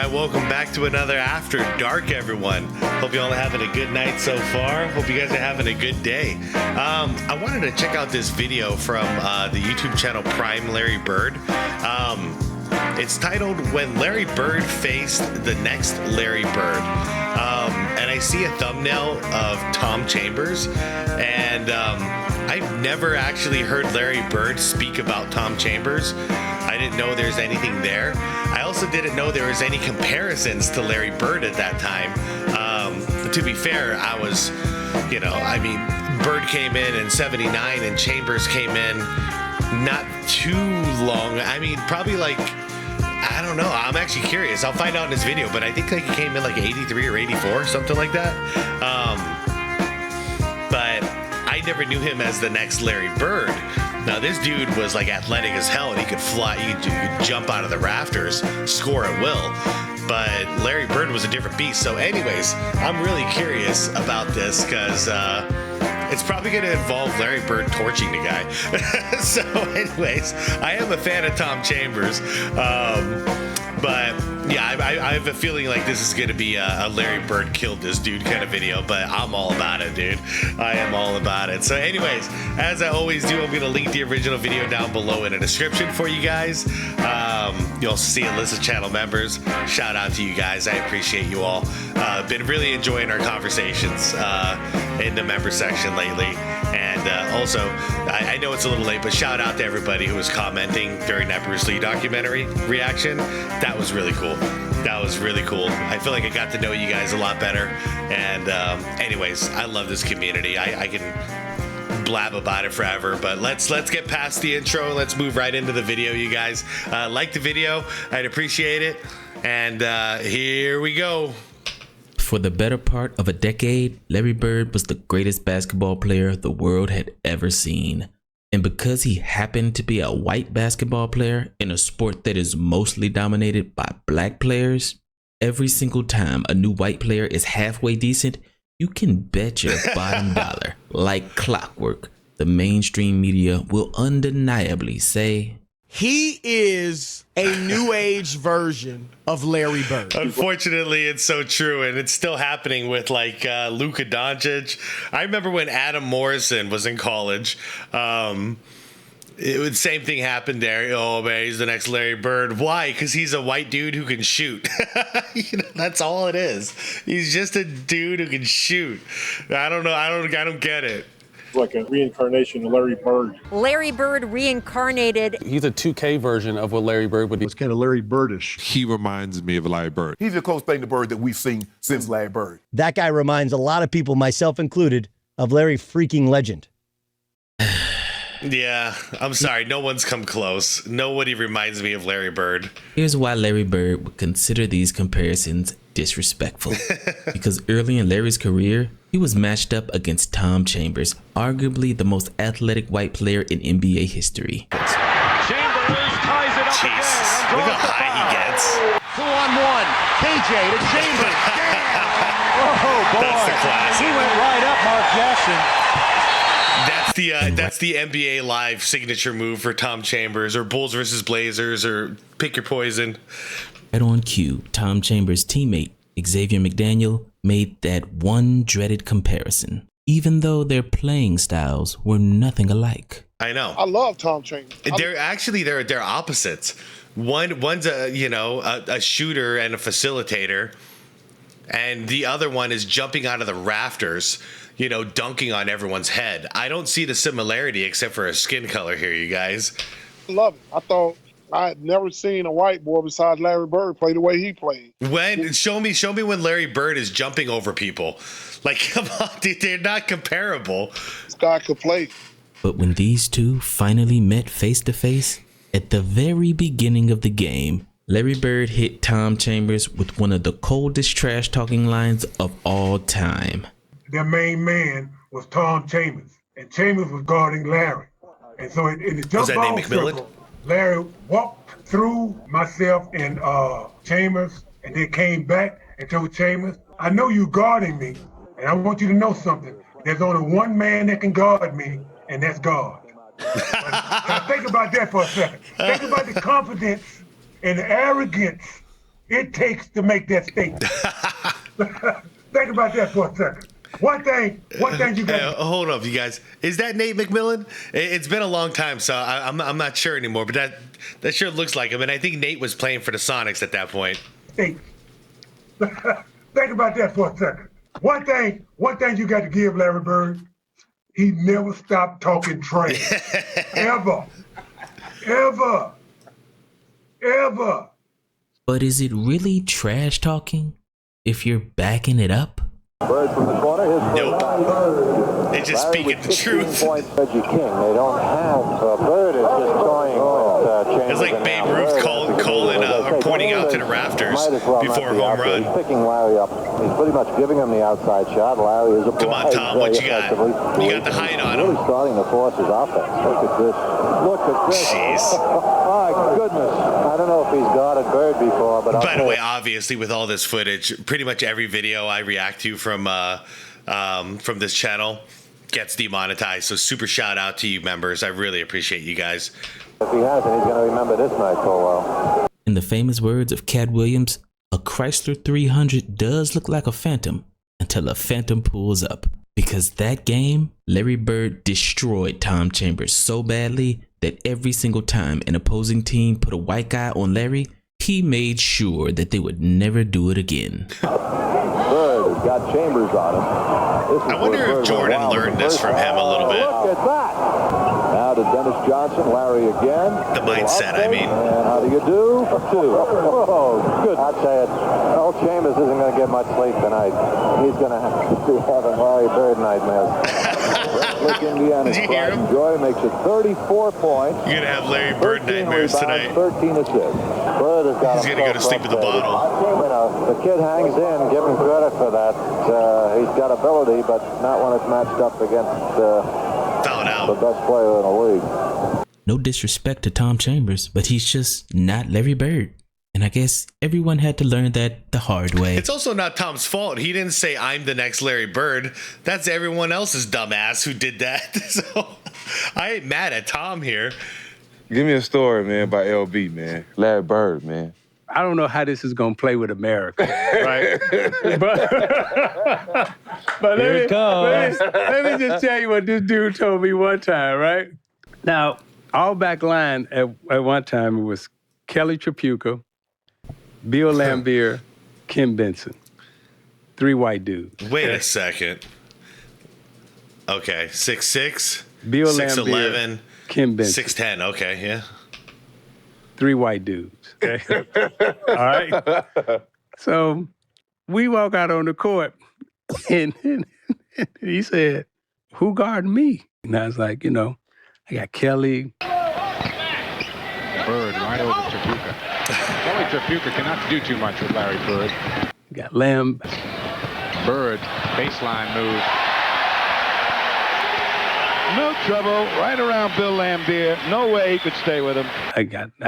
right, welcome back to another After Dark, everyone. Hope you all are having a good night so far. Hope you guys are having a good day. I wanted to check out this video from the YouTube channel Prime Larry Bird. It's titled When Larry Bird Faced the Next Larry Bird. And I see a thumbnail of Tom Chambers, and I've never actually heard Larry Bird speak about Tom Chambers. I didn't know there's anything there. I also didn't know there was any comparisons to Larry Bird at that time. To be fair, I was, Bird came in '79 and Chambers came in not too long. I mean, probably like, I don't know. I'm actually curious. I'll find out in this video, but I think like he came in like 83 or 84, something like that. But I never knew him as the next Larry Bird. Now, this dude was like athletic as hell, and he could fly, he could jump out of the rafters, score at will. But Larry Bird was a different beast. So anyways, I'm really curious about this because it's probably going to involve Larry Bird torching the guy. So anyways, I am a fan of Tom Chambers. But yeah, I have a feeling like this is going to be a Larry Bird killed this dude kind of video, but I'm all about it, dude. I am all about it. So anyways, as I always do, I'm going to link the original video down below in the description for you guys. You'll also see a list of channel members. Shout out to you guys. I appreciate you all. Been really enjoying our conversations in the member section lately. And also, I know it's a little late, but shout out to everybody who was commenting during that Bruce Lee documentary reaction. That was really cool. That was really cool. I feel like I got to know you guys a lot better. And anyways, I love this community. I can blab about it forever, but let's get past the intro. Let's move right into the video, you guys. Like the video. I'd appreciate it. And here we go. For the better part of a decade, Larry Bird was the greatest basketball player the world had ever seen. And because he happened to be a white basketball player in a sport that is mostly dominated by black players, every single time a new white player is halfway decent, you can bet your bottom dollar, like clockwork, the mainstream media will undeniably say, he is a new age version of Larry Bird. Unfortunately, it's so true, and it's still happening with like Luka Doncic. I remember when Adam Morrison was in college. Same thing happened there. Oh man, he's the next Larry Bird. Why? Because he's a white dude who can shoot. That's all it is. He's just a dude who can shoot. I don't know. I don't get it. Like a reincarnation of Larry Bird. Larry Bird reincarnated. He's a 2K version of what Larry Bird would be. It's kind of Larry Birdish. He reminds me of Larry Bird. He's the closest thing to Bird that we've seen since Larry Bird. That guy reminds a lot of people, myself included, of Larry freaking Legend. Yeah, I'm sorry. No one's come close. Nobody reminds me of Larry Bird. Here's why Larry Bird would consider these comparisons disrespectful. Because early in Larry's career, he was matched up against Tom Chambers, arguably the most athletic white player in NBA history. Chambers ties it up Jesus, again. look how high he gets. 2-on-1. KJ to Chambers. Damn. Oh, boy. That's the classic. He went right up Mark Jackson. That's the NBA Live signature move for Tom Chambers, or Bulls versus Blazers, or pick your poison. Right on cue, Tom Chambers' teammate, Xavier McDaniel, made that one dreaded comparison, even though their playing styles were nothing alike. I know. I love Tom Chambers. They're opposites. One's a shooter and a facilitator, and the other one is jumping out of the rafters, dunking on everyone's head. I don't see the similarity except for a skin color here, you guys. I love it. I thought I had never seen a white boy besides Larry Bird play the way he played. Show me when Larry Bird is jumping over people. Like, come on, dude, they're not comparable. This guy could play. But when these two finally met face to face, at the very beginning of the game, Larry Bird hit Tom Chambers with one of the coldest trash talking lines of all time. Their main man was Tom Chambers, and Chambers was guarding Larry. And so in the jump ball circle, Larry walked through myself and Chambers, and then came back and told Chambers, I know you guarding me, and I want you to know something. There's only one man that can guard me, and that's God. Now think about that for a second. Think about the confidence and the arrogance it takes to make that statement. Think about that for a second. One thing you got. Hold up, you guys. Is that Nate McMillan? It's been a long time, so I'm not sure anymore. But that sure looks like him, and I think Nate was playing for the Sonics at that point. Think about that for a second. One thing you got to give Larry Bird. He never stopped talking trash. Ever. But is it really trash talking if you're backing it up? Bird from the corner. Nope. They're just speaking the truth. Reggie King. They don't have Bird is just toying with Chambers. It's like Babe Ruth calling or pointing out to the rafters before a home run. He's picking Larry up. He's pretty much giving him the outside shot. Larry is a Come on, Tom. What you got? You got the height on him. Really starting to force his offense. Look at this. Jeez. My goodness. I don't know if he's guarded Bird before, but by the way, obviously, with all this footage, pretty much every video I react to from this channel gets demonetized. So super shout out to you members. I really appreciate you guys. If he hasn't, he's going to remember this night so well. In the famous words of Cat Williams, a Chrysler 300 does look like a phantom until a phantom pulls up. Because that game, Larry Bird destroyed Tom Chambers so badly that every single time an opposing team put a white guy on Larry, he made sure that they would never do it again. Bird has got Chambers on him. I wonder if Jordan learned this from him a little bit. Look at that. Now to Dennis Johnson, Larry again. The mindset, I mean. And how do you do? For two. Oh, good. I'd say it. Old Chambers isn't going to get much sleep tonight. He's going to be having Larry Bird nightmares. Indiana's Did you hear him? Joy makes it 34 points. You're going to have Larry Bird nightmares tonight. 13 assists. Bird has got He's going to go to sleep with the bottle. You know, the kid hangs in. Give him credit for that. He's got ability, but not when it's matched up against the best player in the league. No disrespect to Tom Chambers, but he's just not Larry Bird. And I guess everyone had to learn that the hard way. It's also not Tom's fault. He didn't say, I'm the next Larry Bird. That's everyone else's dumbass who did that. So I ain't mad at Tom here. Give me a story, man, about LB, man. Larry Bird, man. I don't know how this is going to play with America, right? but let me just tell you what this dude told me one time, right? Now, all back line at one time, it was Kelly Tripucka, Bill Laimbeer, Kim Benson. 3 white dudes. Wait a second. Okay, 6'6", Bill 6'11", Kim Benson. 6'10", okay, yeah. 3 white dudes, okay? All right? So we walk out on the court, and he said, who guarding me? And I was like, I got Kelly. Bird right over Tripucka. Kelly Tripucka cannot do too much with Larry Bird. Got Lamb. Bird, baseline move. No trouble, right around Bill Laimbeer. No way he could stay with him. I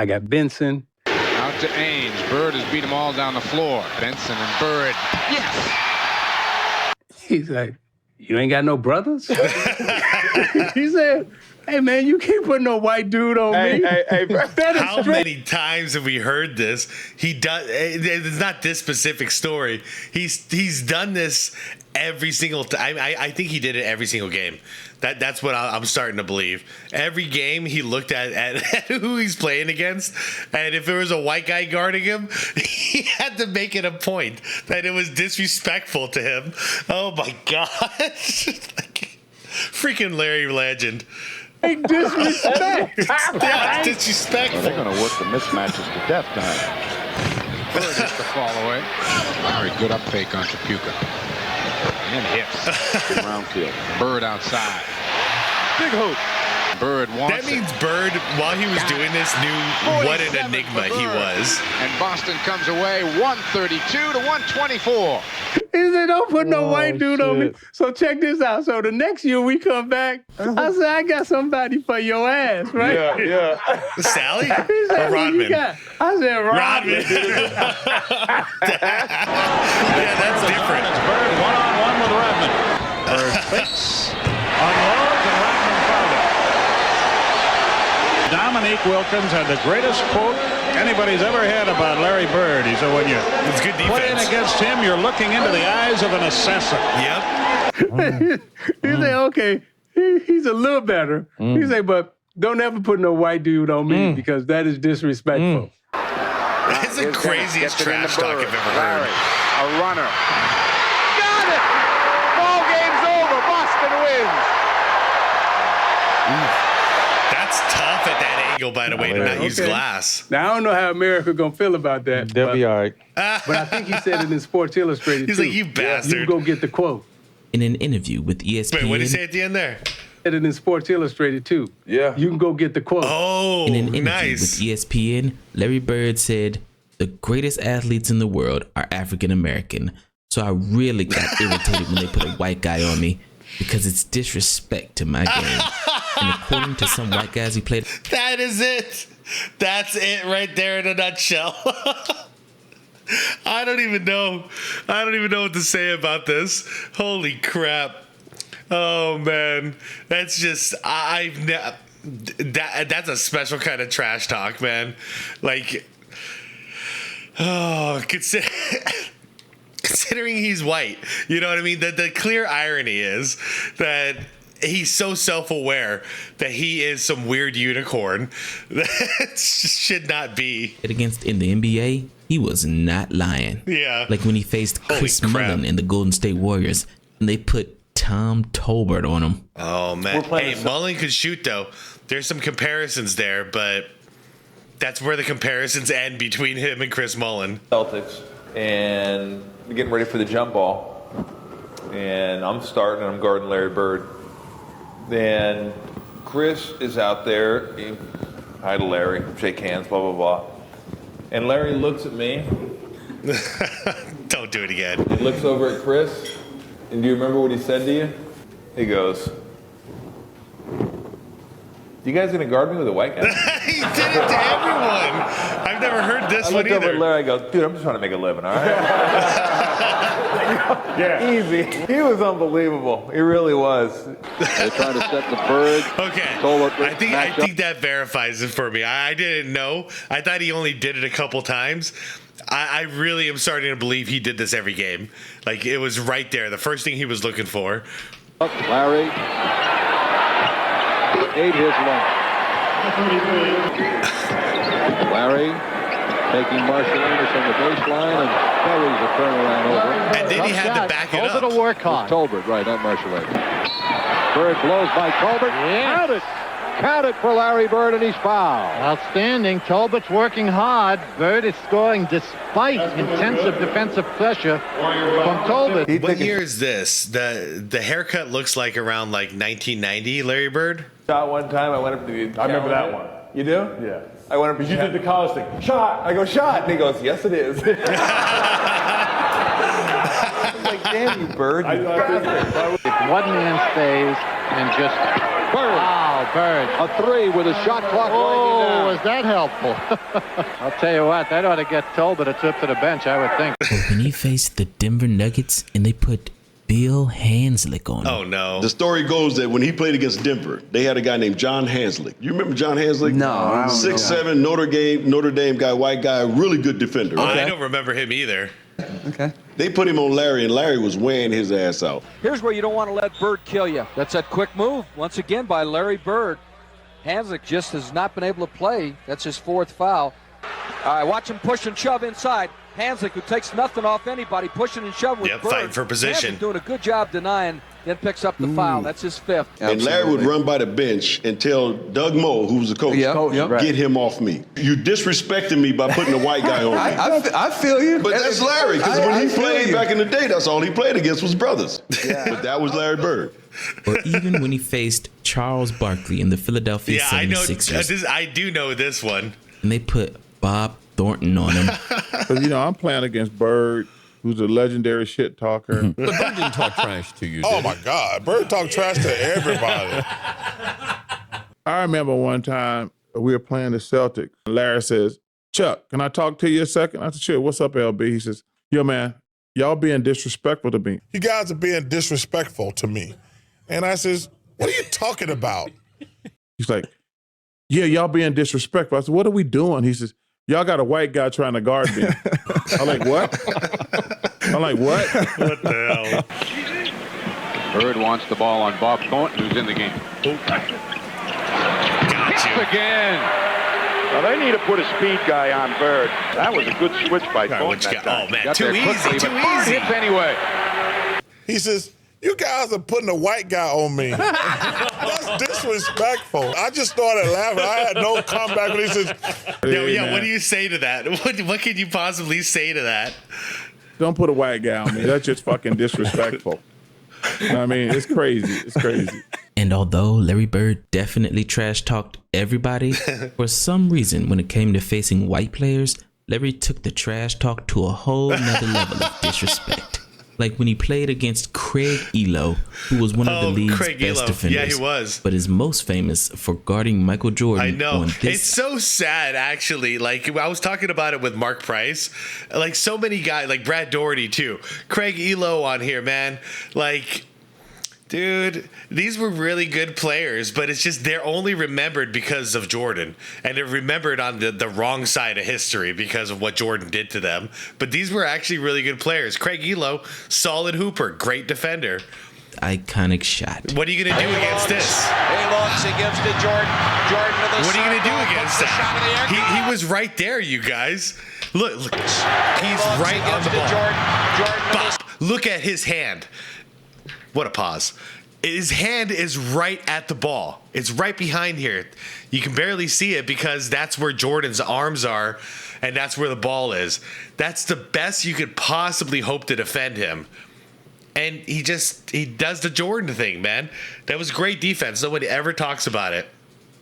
got Benson. Out to Ames. Bird has beat them all down the floor. Benson and Bird. Yes! He's like, you ain't got no brothers? He said, hey, man, you can't put no white dude on me. Hey, how many times have we heard this? He does. It's not this specific story. He's done this every single time. I think he did it every single game. That's what I'm starting to believe. Every game he looked at who he's playing against, and if there was a white guy guarding him, he had to make it a point that it was disrespectful to him. Oh my gosh. Freaking Larry Legend. Hey, disrespect. Yeah, it's disrespectful. They're going to work the mismatches to death tonight. Bird hits the fall away. Very good up fake on Tripucka. And hits. Good round kill. Bird outside. Big hoop. Bird wants That means Bird, while he was doing this, knew what an enigma he was. And Boston comes away 132 to 124. He said, don't put no white dude on me. So check this out. So the next year we come back, I said, I got somebody for your ass, right? Yeah. Sally? He said, or Rodman? I said, Rodman. Yeah, that's different. It's Bird one-on-one with Rodman. Bird fakes, unloads, and Rodman fouled it. Dominique Wilkins had the greatest quote anybody's ever had about Larry Bird. He said, when you play in against him, you're looking into the eyes of an assassin. Yep. You say, okay, he's a little better. You say, but don't ever put no white dude on me because that is disrespectful. That's the craziest trash talk I've ever heard. A runner. Got it! Ball game's over. Boston wins. That's tough at that angle, by the way, to not use glass. Now, I don't know how America going to feel about that. They'll be all right. But I think he said it in Sports Illustrated, He's too. like, you bastard. You can go get the quote. In an interview with ESPN. Wait, what did he say at the end there? Said it in Sports Illustrated, too. Yeah. You can go get the quote. Oh, In an interview nice. with ESPN, Larry Bird said, "The greatest athletes in the world are African American. So I really got irritated when they put a white guy on me because it's disrespect to my game." And according to some white guys he played, That is it. That's it right there in a nutshell. I don't even know what to say about this. Holy crap. Oh man. That's just that's a special kind of trash talk, man. Like, oh, considering he's white, you know what I mean? The clear irony is that he's so self-aware that he is some weird unicorn that should not be. against in the NBA, he was not lying. Yeah. Like when he faced Chris Mullen in the Golden State Warriors, and they put Tom Tolbert on him. Oh man. Hey, Mullen could shoot though. There's some comparisons there, but that's where the comparisons end between him and Chris Mullen. Celtics, and getting ready for the jump ball, and I'm starting and I'm guarding Larry Bird. Then Chris is out there. Hi to Larry, shake hands, blah blah blah. And Larry looks at me. Don't do it again. He looks over at Chris, and do you remember what he said to you? He goes, "You guys gonna guard me with a white guy?" He did it to everyone. I've never heard this I one looked over either. at Larry. I go, "Dude, I'm just trying to make a living, all right?" Yeah, easy. He was unbelievable. He really was. They're trying to set the Bird. Okay, I think that verifies it for me. I didn't know. I thought he only did it a couple times. I really am starting to believe he did this every game. Like, it was right there. The first thing he was looking for. Larry ate his lunch. Larry taking Marshall Amos on the baseline and buries a turnaround over. And then he had to back it up. Tolbert will work hard. Tolbert, right, not Marshall Amos. Bird blows by Tolbert. Count it. Count it for Larry Bird, and he's fouled. Outstanding. Tolbert's working hard. Bird is scoring despite intensive defensive pressure from Tolbert. What year is this? The haircut looks like around like 1990, Larry Bird. Shot one time. I went up to the. I remember that one. You do? Yeah. I went up to You did the college thing. Shot. I go, "Shot." And he goes, "Yes, it is." I'm like, "Damn you, Bird. You bastard." If one man stays and just... Bird. Wow, Bird. A three with a shot clock winding down. Was that helpful? I'll tell you what, that ought to get Tolbert a trip to the bench, I would think. But when he faced the Denver Nuggets and they put Bill Hanslick on him. Oh, no. The story goes that when he played against Denver, they had a guy named John Hanslick. You remember John Hanslick? No, I don't 6'7", Notre Dame guy, white guy, really good defender. I don't remember him either. Okay. They put him on Larry, and Larry was weighing his ass out. Here's where you don't want to let Bird kill you. That's that quick move, once again, by Larry Bird. Hanslick just has not been able to play. That's his fourth foul. All right, watch him push and shove inside. Hanslick, who takes nothing off anybody, pushing and shoving with Bird. Fighting for position. Hanslick doing a good job denying, then picks up the foul. That's his fifth. And Larry would run by the bench and tell Doug Moe, who was the coach, get him off me. You disrespected me by putting a white guy on me. I feel you. But that's Larry, because when he played back in the day, that's all he played against was brothers. Yeah. But that was Larry Bird. Or even when he faced Charles Barkley in the Philadelphia 76ers. I do know this one. And they put Bob Thornton on him. Because, I'm playing against Bird, who's a legendary shit talker. But Bird didn't talk trash to you, Oh, my God. Bird talked trash to everybody. I remember one time we were playing the Celtics. Larry says, "Chuck, can I talk to you a second?" I said, "Sure. What's up, LB?" He says, "Yo, man, y'all being disrespectful to me." You guys are being disrespectful to me. And I says, "What are you talking about?" He's like, "Yeah, y'all being disrespectful." I said, "What are we doing?" He says, y'all got a white guy trying to guard me. I'm like, what? What the hell? Bird wants the ball on Bob Thornton, who's in the game. Got you. Again. Now, they need to put a speed guy on Bird. That was a good switch by Thornton. Oh, man, too easy. Hits anyway. He says, you guys are putting a white guy on me. That's disrespectful. I just started laughing. I had no comeback when he says, what do you say to that? What can you possibly say to that? Don't put a white guy on me. That's just fucking disrespectful. I mean, it's crazy. It's crazy. And although Larry Bird definitely trash talked everybody, for some reason, when it came to facing white players, Larry took the trash talk to a whole nother level of disrespect. Like when he played against Craig Elo, who was one of the league's best defenders. Yeah, he was. But is most famous for guarding Michael Jordan. I know. It's so sad, actually. Like, I was talking about it with Mark Price. Like, so many guys, like Brad Doherty, too. Craig Elo on here, man. Like, dude, these were really good players, but it's just they're only remembered because of Jordan. And they're remembered on the wrong side of history because of what Jordan did to them. But these were actually really good players. Craig Elo, solid hooper, great defender. Iconic shot. What are you going to do against this? He looks, he gives to Jordan. Jordan to the What are you going to do against that? He was right there, you guys. Look, he's right on the ball. Jordan Look at his hand. What a pause. His hand is right at the ball. It's right behind here. You can barely see it because that's where Jordan's arms are, and that's where the ball is. That's the best you could possibly hope to defend him. And he does the Jordan thing, man. That was great defense. Nobody ever talks about it.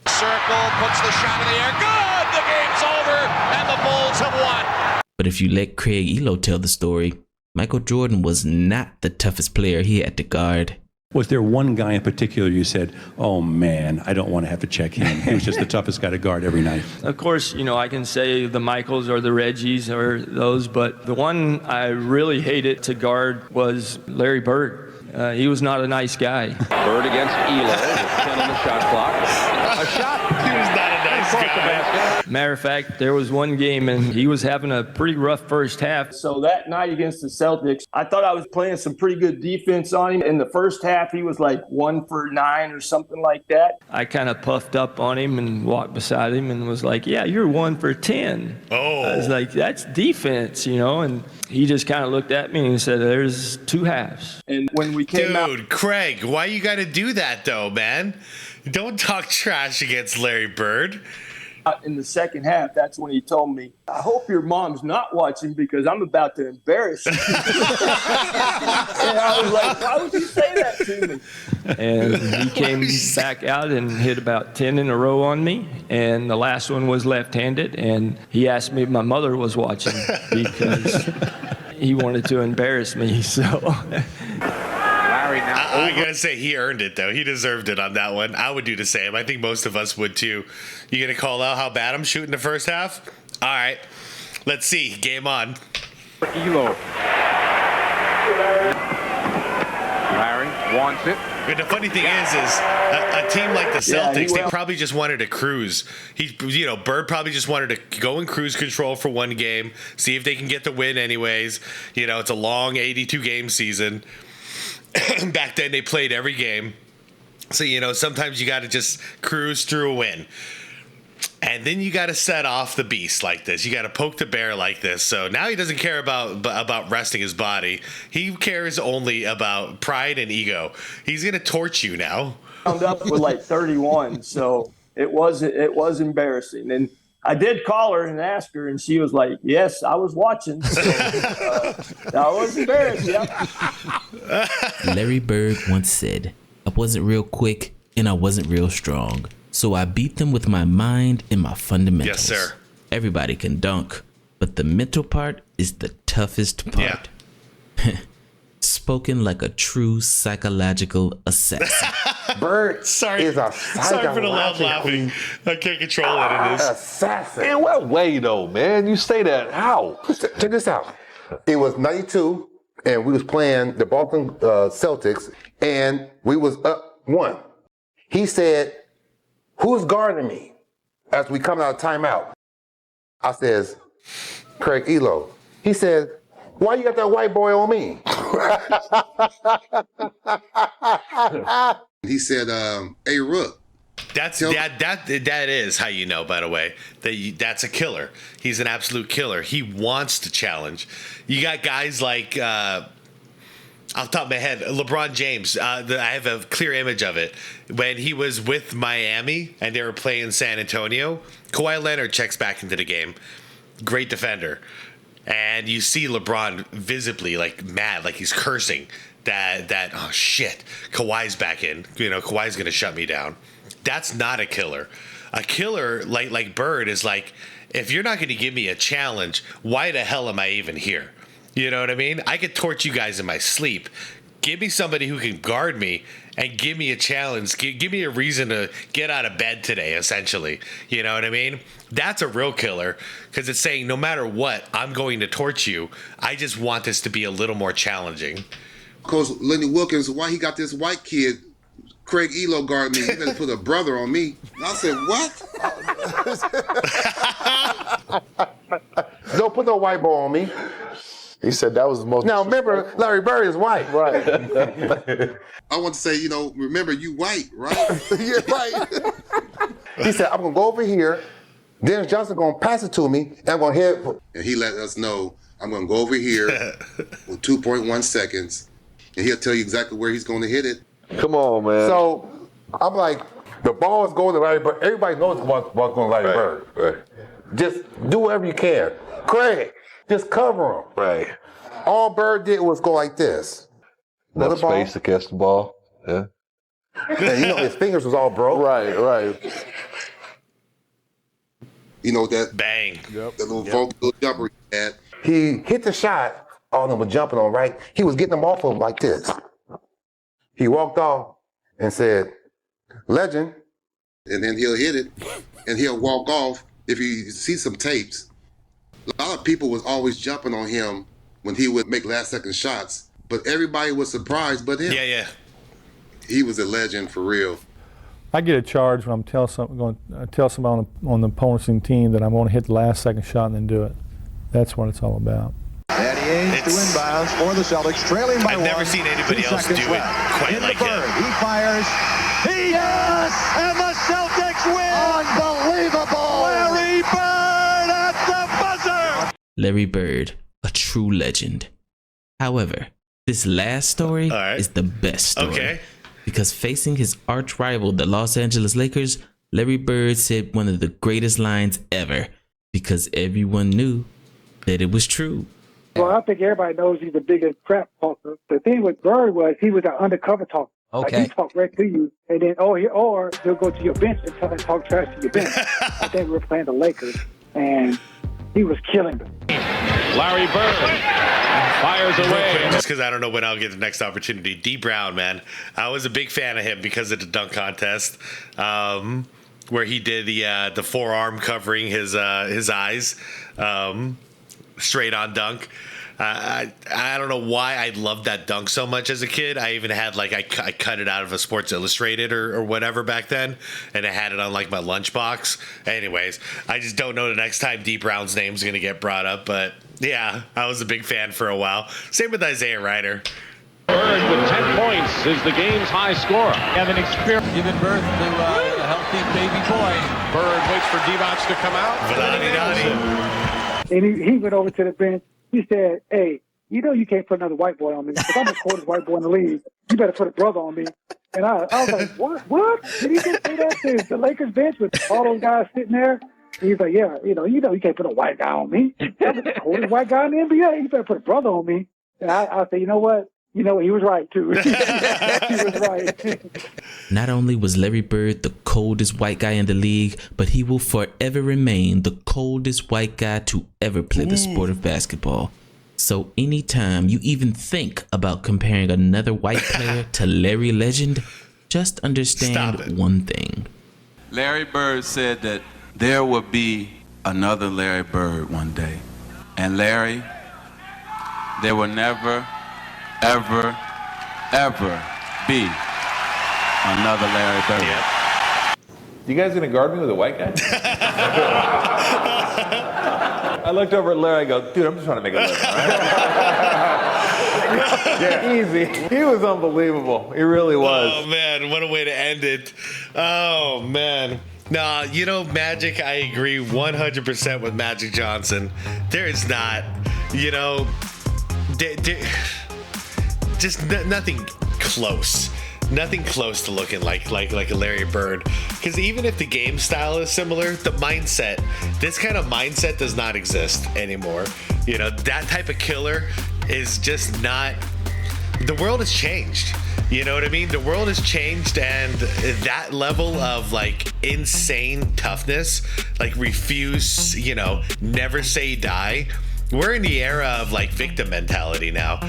Circle, puts the shot in the air. Good! The game's over, and the Bulls have won. But if you let Craig Elo tell the story, Michael Jordan was not the toughest player he had to guard. Was there one guy in particular you said, oh man, I don't want to have to check him. He was just the toughest guy to guard every night. Of course, I can say the Michaels or the Reggies or those, but the one I really hated to guard was Larry Bird. He was not a nice guy. Bird against Elo with 10 on the shot clock. A shot. He was not a nice guy. Matter of fact, there was one game and he was having a pretty rough first half. So that night against the Celtics, I thought I was playing some pretty good defense on him. In the first half, he was like 1 for 9 or something like that. I kind of puffed up on him and walked beside him and was like, yeah, you're 1 for 10. Oh. I was like, that's defense, and he just kind of looked at me and said, there's 2 halves. And when we came out... Dude, Craig, why you got to do that though, man? Don't talk trash against Larry Bird. In the second half, that's when he told me, I hope your mom's not watching because I'm about to embarrass you. And I was like, why would you say that to me? And he came back out and hit about 10 in a row on me. And the last one was left-handed. And he asked me if my mother was watching because he wanted to embarrass me. So... I gotta say, he earned it though. He deserved it on that one. I would do the same. I think most of us would too. You gonna call out how bad I'm shooting the first half? All right, let's see. Game on. Elo. Larry wants it. But the funny thing is a team like the Celtics, they probably just wanted to cruise. Bird probably just wanted to go in cruise control for one game, see if they can get the win anyways. It's a long 82 game season. Back then they played every game. So, sometimes you got to just cruise through a win. And then you got to set off the beast like this. You got to poke the bear like this. So now he doesn't care about resting his body. He cares only about pride and ego. He's going to torch you now. Wound up with like 31. So it was embarrassing. And I did call her and ask her, and she was like, yes, I was watching. So, I was embarrassed, yeah. Larry Bird once said, I wasn't real quick and I wasn't real strong. So I beat them with my mind and my fundamentals. Yes, sir. Everybody can dunk, but the mental part is the toughest part. Yeah. Spoken like a true psychological assassin. Bird sorry is a sorry for the loud laughing. I can't control it in this. Assassin. In what way though, man? You say that how? Check this out. It was 92, and we was playing the Boston Celtics, and we was up 1. He said, who's guarding me? As we come out of timeout. I says, Craig Elo. He said, why you got that white boy on me? He said, hey, Rook. That is how you know, by the way, that's a killer. He's an absolute killer. He wants to challenge. You got guys like, off the top of my head, LeBron James. I have a clear image of it. When he was with Miami and they were playing San Antonio, Kawhi Leonard checks back into the game. Great defender. And you see LeBron visibly like mad, like he's cursing that oh shit, Kawhi's back in. You know, Kawhi's gonna shut me down. That's not a killer. A killer like Bird is like, if you're not gonna give me a challenge, why the hell am I even here? You know what I mean? I could torch you guys in my sleep. Give me somebody who can guard me and give me a challenge. Give me a reason to get out of bed today, essentially. You know what I mean? That's a real killer because it's saying no matter what, I'm going to torch you. I just want this to be a little more challenging. Coach Lenny Wilkins, why he got this white kid, Craig Elo, guard me? He better put a brother on me. And I said, what? Don't put no white boy on me. He said that was the most. Now remember, Larry Bird is white. Right. I want to say, remember you white, right? Yeah, right. He said, I'm going to go over here. Dennis Johnson going to pass it to me, and I'm going to hit. And he let us know, I'm going to go over here with 2.1 seconds, and he'll tell you exactly where he's going to hit it. Come on, man. So I'm like, the ball is going to Larry Bird. Everybody knows the ball's going to Larry Bird. Right. Just do whatever you can. Craig, just cover him. Right. All Bird did was go like this. Enough space to catch the ball. Yeah. And his fingers was all broke. Right. You know that bang. That little vocal jumper he had. He hit the shot. All of them were jumping on right. He was getting them off of him like this. He walked off and said, legend. And then he'll hit it and he'll walk off. If you see some tapes, a lot of people was always jumping on him when he would make last second shots, but everybody was surprised but him. Yeah. He was a legend for real. I get a charge when I'm tell somebody on the opposing team that I'm going to hit the last second shot and then do it. That's what it's all about. Danny Ainge to inbounds for the Celtics, trailing by I've never seen anybody else do it quite like him. He fires. Yes! And the Celtics win! Unbelievable! Larry Bird at the buzzer! Larry Bird, a true legend. However, this last story is the best story. Okay. Because facing his arch rival, the Los Angeles Lakers, Larry Bird said one of the greatest lines ever because everyone knew that it was true. Well, I think everybody knows he's the biggest crap talker. The thing with Bird was he was an undercover talker. Okay. Like he talked right to you, and then or he'll go to your bench and talk trash to your bench. I think we were playing the Lakers, and he was killing them. Larry Bird fires away. Just because I don't know when I'll get the next opportunity. D Brown, man, I was a big fan of him because of the dunk contest, where he did the forearm covering his eyes, straight on dunk. I don't know why I loved that dunk so much as a kid. I even had I cut it out of a Sports Illustrated or whatever back then, and I had it on my lunchbox. Anyways, I just don't know the next time D Brown's name's gonna get brought up, but yeah, I was a big fan for a while. Same with Isaiah Ryder. Bird with 10 points is the game's high scorer. Having experience giving birth to a healthy baby boy. Bird waits for Divac to come out. And he went over to the bench. He said, hey, you can't put another white boy on me because I'm the coldest white boy in the league. You better put a brother on me. And I was like, what? Did he just say that to the Lakers bench with all those guys sitting there? And he's like, yeah, you can't put a white guy on me. I'm the coldest white guy in the NBA. You better put a brother on me. And I said, you know what? He was right, too. He was right. Not only was Larry Bird the coldest white guy in the league, but he will forever remain the coldest white guy to ever play the sport of basketball. So anytime you even think about comparing another white player to Larry Legend, just understand one thing. Larry Bird said that there will be another Larry Bird one day. And Larry, there will never, ever, ever be another Larry Bird. You guys gonna guard me with a white guy? I looked over at Larry. I go, dude, I'm just trying to make a living. Yeah, easy. He was unbelievable. He really was. Oh man, what a way to end it. Oh man. Nah, you know, Magic, I agree 100% with Magic Johnson. There is not, you know, just nothing close. Nothing close to looking like a Larry Bird. Because even if the game style is similar, the mindset, this kind of mindset does not exist anymore. You know, that type of killer is just not, the world has changed. You know what I mean? The world has changed, and that level of like insane toughness, like refuse, you know, never say die. We're in the era of like victim mentality now.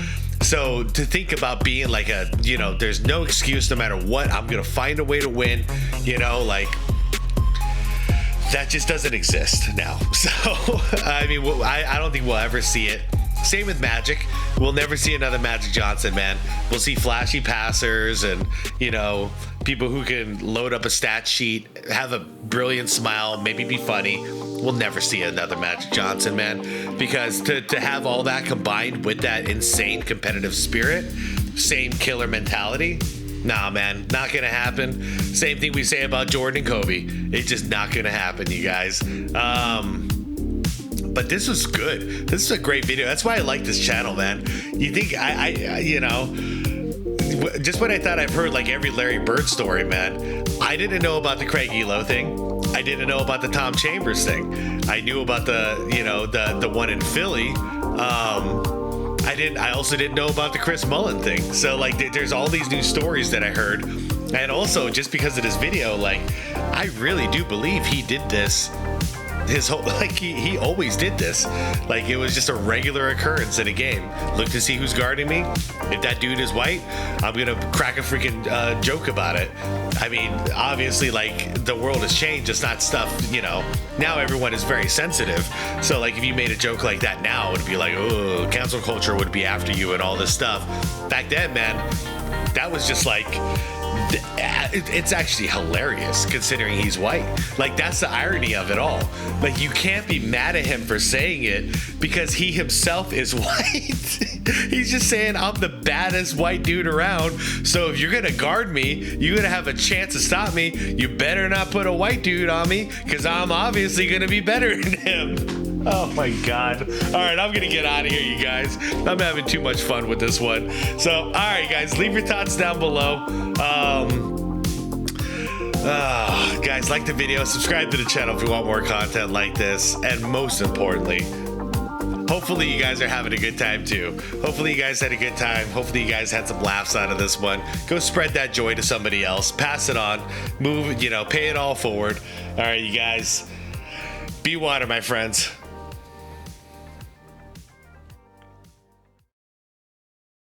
So to think about being like a, you know, there's no excuse no matter what, I'm going to find a way to win, you know, like that just doesn't exist now. So, I mean, I don't think we'll ever see it. Same with Magic. We'll never see another Magic Johnson, man. We'll see flashy passers and, you know, people who can load up a stat sheet, have a brilliant smile, maybe be funny. We'll never see another Magic Johnson, man. Because to have all that combined with that insane competitive spirit, same killer mentality, nah, man, not gonna happen. Same thing we say about Jordan and Kobe. It's just not gonna happen, you guys. But this was good. This is a great video. That's why I like this channel, man. You think I you know, just when I thought I've heard like every Larry Bird story, man, I didn't know about the Craig Elo thing. I didn't know about the Tom Chambers thing. I knew about the, you know, the one in Philly. I also didn't know about the Chris Mullen thing. So like there's all these new stories that I heard. And also just because of this video, like I really do believe he did this his whole, like he always did this. Like it was just a regular occurrence in a game. Look to see who's guarding me. If that dude is white, I'm gonna crack a freaking joke about it. I mean, obviously, like the world has changed. It's not stuff, you know. Now everyone is very sensitive. So like if you made a joke like that now, it would be like, oh, cancel culture would be after you and all this stuff. Back then, man, that was just like, it's actually hilarious considering he's white. Like that's the irony of it all. Like you can't be mad at him for saying it because he himself is white. He's just saying I'm the baddest white dude around. So if you're gonna guard me, you're gonna have a chance to stop me. You better not put a white dude on me because I'm obviously gonna be better than him. Oh my God. All right, I'm gonna get out of here, you guys. I'm having too much fun with this one. So, all right, guys, leave your thoughts down below. Guys, like the video, subscribe to the channel if you want more content like this, and most importantly, hopefully you guys are having a good time too. Hopefully you guys had a good time. Hopefully you guys had some laughs out of this one. Go spread that joy to somebody else. Pass it on. Move, you know, pay it all forward. All right, you guys. Be water, my friends.